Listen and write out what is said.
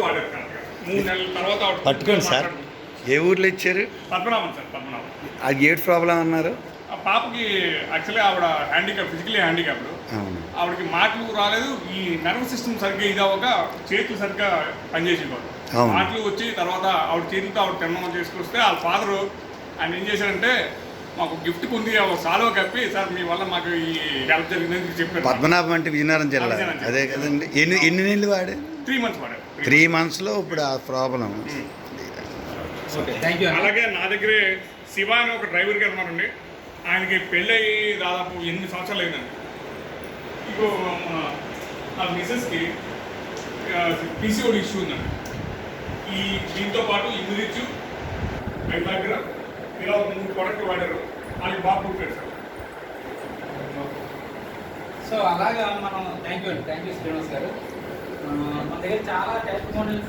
వాడారు కరెక్ట్గా 3 నెలల తర్వాత పట్టుకోండి సార్. ఏ ఊర్లో ఇచ్చారు? పద్మనాభం సార్, పద్మనాభం. అది ఏడు ప్రాబ్లం అన్నారు. ఆ పాపకి యాక్చువల్లీ ఆవిడ హ్యాండిక్యాప్, ఫిజికలీ హ్యాండిక్యాప్డ్. అవును. ఆవిడకి మాటలు రాలేదు, ఈ నర్వస్ సిస్టమ్ సరిగ్గా ఇదవ్వక చేతులు సరిగ్గా పనిచేసేవాడు. అవును. మాటలు వచ్చి తర్వాత ఆవిడ చేతులతో ఆవిడ తిన్నమని చేసుకొస్తే వాళ్ళ ఫాదరు ఆయన ఏం చేశారంటే మాకు గిఫ్ట్ ఉంది సాల్వ కప్పి, సార్ మీ వల్ల మాకు ఈ హెల్ప్ జరిగిందని చెప్పారు. పద్మనాభం అంటే విజయనగరం జిల్లా, అదే కదండి. ఎన్ని నెలలు వాడే? 3 months వాడారు. 3 monthsలో ఇప్పుడు ఆ ప్రాబ్లం. అలాగే నా దగ్గరే శివ అని ఒక డ్రైవర్ గారు ఉన్నారండి. ఆయనకి పెళ్ళయి దాదాపు 8 సంవత్సరాలు అయిందండి. ఇంకో నా మిసెస్కి పీసీఓడి ఇష్యూ ఉందండి. దీంతో పాటు ఇమ్యూనిచ్చు ఆయన దగ్గర ఇలా ఒక 3 ప్రోడక్ట్లు వాడారు. వాళ్ళకి బాగా పుట్టారు సార్. సో అలాగా మనం థ్యాంక్ యూ శ్రీనివాస్ గారు. మన దగ్గర చాలా టెస్ట్ మోడల్స్